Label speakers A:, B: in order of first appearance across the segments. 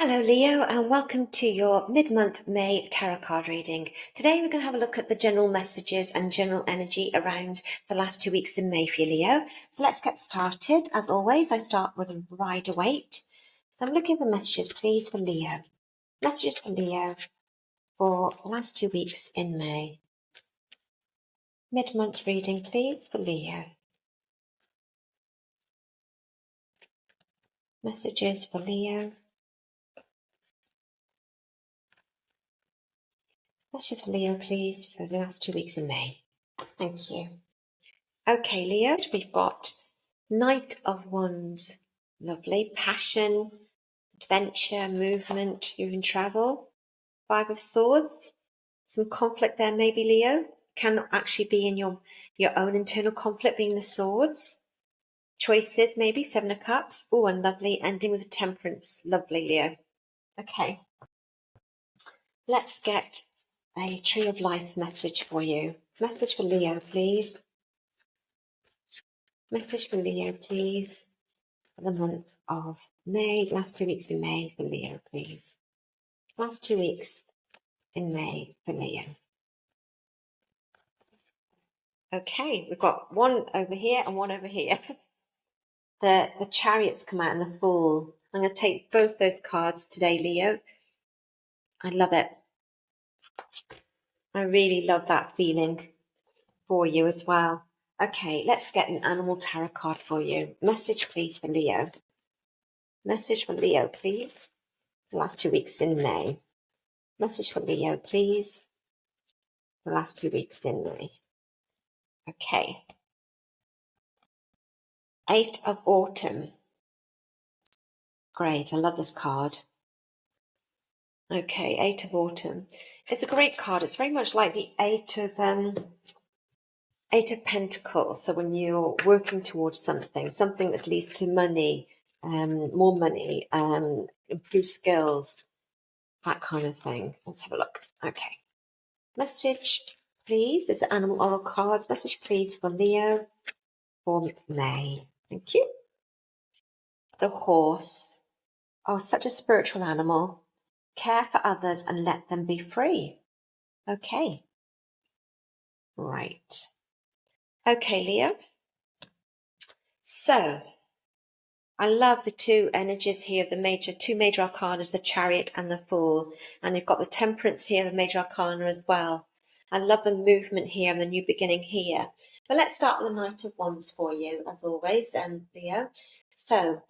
A: Hello Leo, and welcome to your mid-month May tarot card reading. Today we're going to have a look at the general messages and general energy around the last 2 weeks in May for you, Leo. So let's get started. As always, I start with a Rider-Waite. So I'm looking for messages, please, for Leo. Messages for Leo for the last 2 weeks in May. Mid-month reading, please, for Leo. Messages for Leo. Messages for Leo, please, for the last 2 weeks in May. Thank you. Okay, Leo, we've got Knight of Wands. Lovely. Passion, adventure, movement, even travel. Five of Swords. Some conflict there, maybe, Leo. Can actually be in your own internal conflict, being the Swords. Choices, maybe. Seven of Cups. Oh, and lovely. Ending with a Temperance. Lovely, Leo. Okay. Let's get a Tree of Life message for you. Message for Leo, please. Message for Leo, please. For the month of May, last 2 weeks in May for Leo, please. Last 2 weeks in May for Leo. Okay, we've got one over here and one over here. The Chariots come out in the Fool. I'm going to take both those cards today, Leo. I love it. I really love that feeling for you as well. Okay, let's get an animal tarot card for you. Message, please, for Leo. Message for Leo, please. The last 2 weeks in May. Message for Leo, please. The last 2 weeks in May. Okay. 8 of Autumn. Great, I love this card. Okay, 8 of Autumn. It's a great card. It's very much like the Eight of Pentacles. So when you're working towards something that leads to money, more money, improved skills, that kind of thing. Let's have a look. Okay. Message, please. There's animal oral cards. Message, please, for Leo for May. Thank you. The Horse. Oh, such a spiritual animal. Care for others and let them be free. Okay. Right. Okay, Leo. So, I love the two energies here of the two major arcana, the Chariot and the Fool. And you've got the Temperance here, the major arcana as well. I love the movement here and the new beginning here. But let's start with the Knight of Wands for you, as always, Leo. So,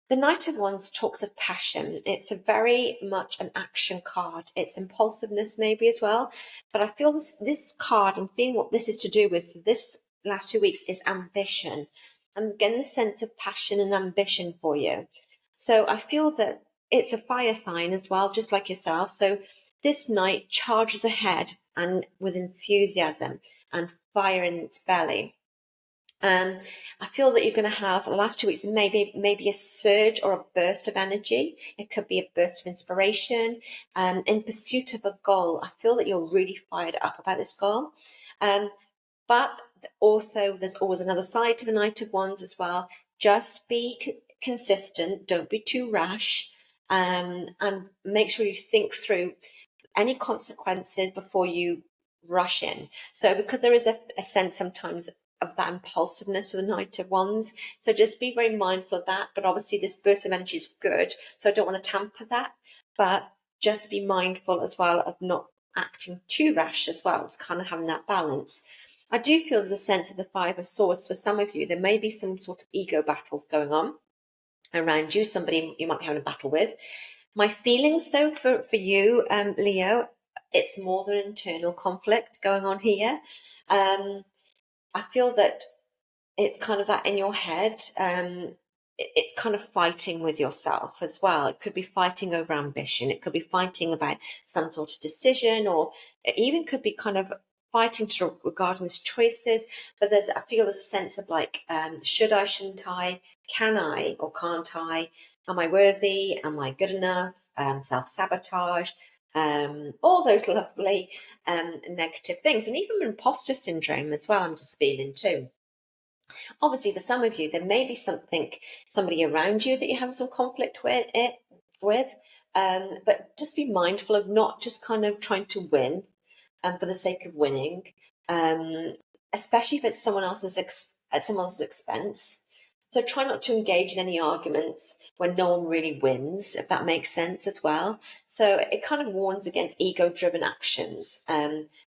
A: the Knight of Wands talks of passion. It's a very much an action card. It's impulsiveness maybe as well. But I feel this card, and feeling what this is to do with this last 2 weeks, is ambition. I'm getting the sense of passion and ambition for you. So I feel that it's a fire sign as well, just like yourself. So this knight charges ahead and with enthusiasm and fire in its belly. I feel that you're going to have the last 2 weeks maybe a surge or a burst of energy. It could be a burst of inspiration in pursuit of a goal. I feel that you're really fired up about this goal. But also there's always another side to the Knight of Wands as well. Just be consistent. Don't be too rash. And make sure you think through any consequences before you rush in. So because there is a sense sometimes of that impulsiveness with the Knight of Wands. So just be very mindful of that. But obviously this burst of energy is good. So I don't want to tamper that. But just be mindful as well of not acting too rash as well. It's kind of having that balance. I do feel there's a sense of the Five of Swords for some of you. There may be some sort of ego battles going on around you. Somebody you might be having a battle with. My feelings though for you, Leo, it's more than an internal conflict going on here. I feel that it's kind of that in your head. It's kind of fighting with yourself as well. It could be fighting over ambition. It could be fighting about some sort of decision, or it even could be kind of fighting regarding these choices. But I feel there's a sense of like, should I, shouldn't I? Can I or can't I? Am I worthy? Am I good enough? Self-sabotage. All those lovely negative things, and even imposter syndrome as well, I'm just feeling too. Obviously, for some of you, there may be somebody around you that you have some conflict with. But just be mindful of not just kind of trying to win for the sake of winning, um, especially if it's at someone else's expense. So try not to engage in any arguments when no one really wins, if that makes sense as well. So it kind of warns against ego-driven actions.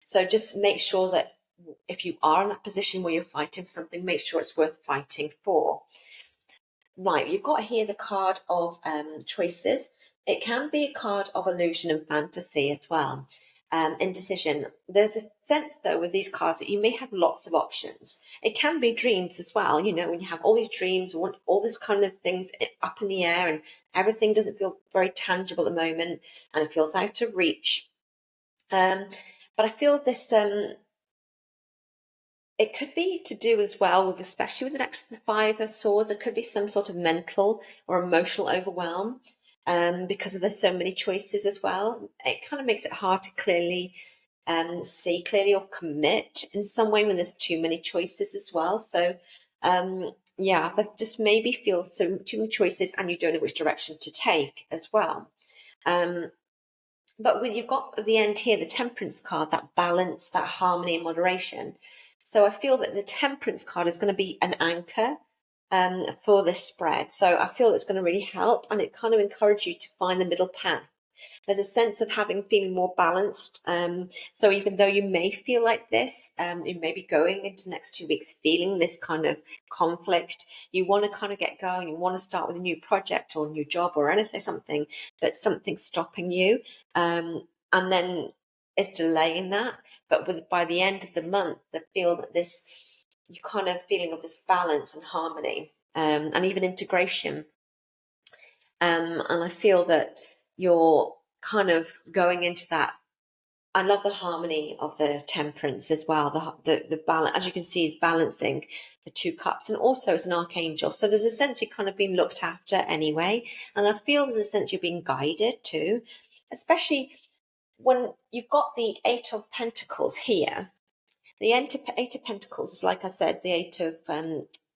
A: So just make sure that if you are in that position where you're fighting for something, make sure it's worth fighting for. Right, you've got here the card of choices. It can be a card of illusion and fantasy as well. Indecision. There's a sense, though, with these cards that you may have lots of options. It can be dreams as well. You know, when you have all these dreams, want all this kind of things up in the air, and everything doesn't feel very tangible at the moment, and it feels out of reach. But I feel this it could be to do as well with, especially with the next the Five of Swords, there could be some sort of mental or emotional overwhelm because of there's so many choices as well. It kind of makes it hard to clearly see clearly or commit in some way when there's too many choices as well. So yeah, that just maybe feels so too many choices and you don't know which direction to take as well. But you've got at the end here the Temperance card, that balance, that harmony and moderation. So I feel that the Temperance card is going to be an anchor for this spread. So I feel it's going to really help, and it kind of encourages you to find the middle path. There's a sense of feeling more balanced. So even though you may feel like this, you may be going into the next 2 weeks feeling this kind of conflict. You want to kind of get going. You want to start with a new project or a new job or anything, something, but something's stopping you. And then it's delaying that. But by the end of the month, the feel that this, you kind of feeling of this balance and harmony, and even integration. And I feel that you're kind of going into that. I love the harmony of the Temperance as well. The balance, as you can see, is balancing the two cups, and also it's an archangel. So there's a sense you're kind of being looked after anyway, and I feel there's a sense you're being guided too, especially when you've got the Eight of Pentacles here. The Eight of Pentacles is, like I said, the Eight of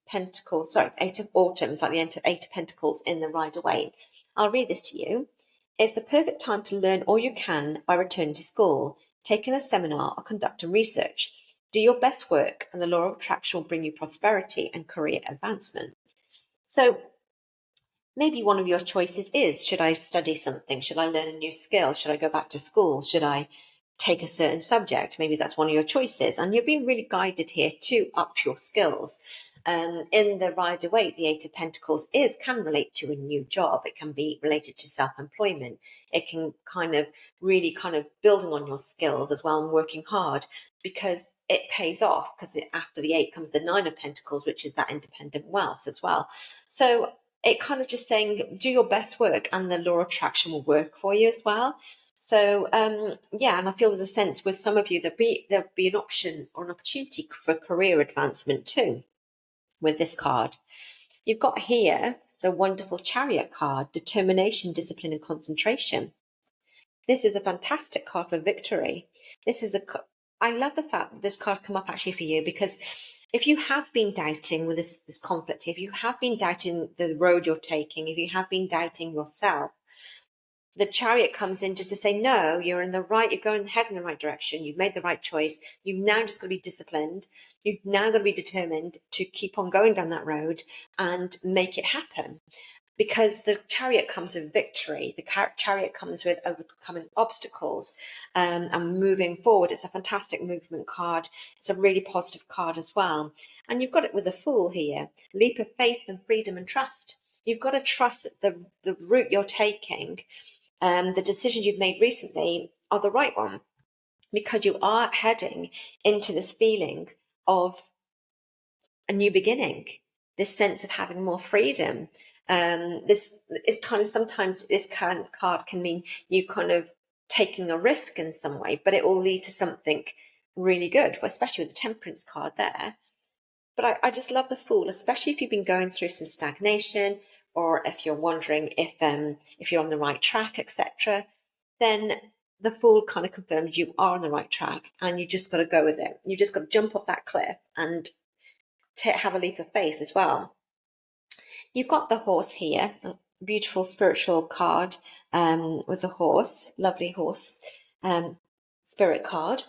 A: Pentacles. Sorry, Eight of Autumn is like the Eight of Pentacles in the Rider-Waite. I'll read this to you. It's the perfect time to learn all you can by returning to school, taking a seminar, or conducting research. Do your best work, and the law of attraction will bring you prosperity and career advancement. So maybe one of your choices is, should I study something? Should I learn a new skill? Should I go back to school? Should I take a certain subject? Maybe that's one of your choices. And you're being really guided here to up your skills. In the Rider-Waite, the Eight of Pentacles can relate to a new job. It can be related to self-employment. It can really building on your skills as well and working hard, because it pays off, because after the Eight comes the Nine of Pentacles, which is that independent wealth as well. So it kind of just saying, do your best work and the law of attraction will work for you as well. So yeah, and I feel there's a sense with some of you there'll be an option or an opportunity for career advancement too with this card. You've got here the wonderful Chariot card, determination, discipline and concentration. This is a fantastic card for victory. I love the fact that this card's come up actually for you, because if you have been doubting with this conflict, if you have been doubting the road you're taking, if you have been doubting yourself, the Chariot comes in just to say, no, you're going heading in the right direction. You've made the right choice. You've now just got to be disciplined. You've now got to be determined to keep on going down that road and make it happen. Because the Chariot comes with victory. The Chariot comes with overcoming obstacles and moving forward. It's a fantastic movement card. It's a really positive card as well. And you've got it with the Fool here. Leap of faith and freedom and trust. You've got to trust that the route you're taking, the decisions you've made recently are the right one, because you are heading into this feeling of a new beginning, this sense of having more freedom. This is sometimes this kind of card can mean you kind of taking a risk in some way, but it will lead to something really good, especially with the Temperance card there. But I just love the Fool, especially if you've been going through some stagnation, or if you're wondering if you're on the right track, etc. Then the Fool kind of confirms you are on the right track, and you just got to go with it. You just got to jump off that cliff and have a leap of faith as well. You've got the Horse here. beautiful spiritual card with a horse, lovely horse, spirit card.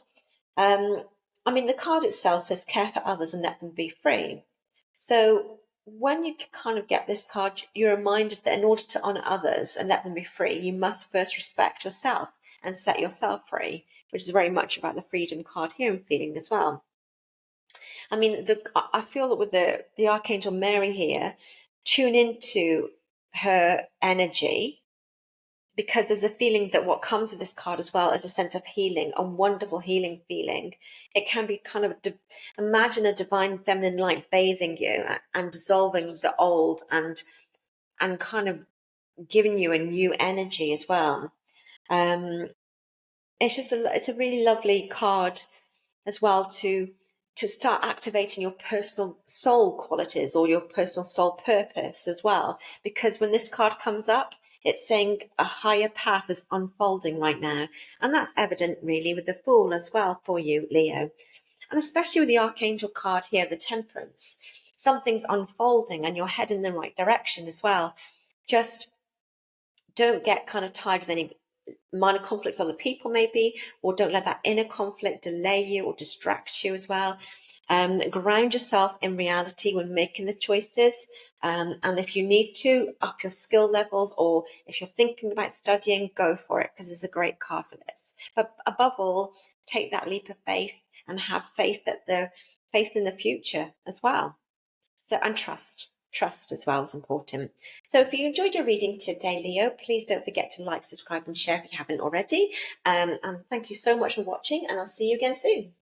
A: I mean, the card itself says care for others and let them be free. So when you kind of get this card, you're reminded that in order to honor others and let them be free, you must first respect yourself and set yourself free, which is very much about the freedom card here I'm feeling as well. I mean, I feel that with the Archangel Mary here, tune into her energy, because there's a feeling that what comes with this card as well is a sense of healing, a wonderful healing feeling. It can be kind of, imagine a divine feminine light bathing you and dissolving the old and kind of giving you a new energy as well. It's just it's a really lovely card as well to start activating your personal soul qualities or your personal soul purpose as well. Because when this card comes up, it's saying a higher path is unfolding right now. And that's evident really with the Fool as well for you, Leo. And especially with the Archangel card here, the Temperance. Something's unfolding and you're heading in the right direction as well. Just don't get kind of tied with any minor conflicts other people maybe, or don't let that inner conflict delay you or distract you as well. Ground yourself in reality when making the choices, and if you need to up your skill levels, or if you're thinking about studying, go for it, because it's a great card for this. But above all, take that leap of faith and have faith in the future as well. So, and trust as well is important. So if you enjoyed your reading today, Leo, please don't forget to like, subscribe and share if you haven't already. And thank you so much for watching, and I'll see you again soon.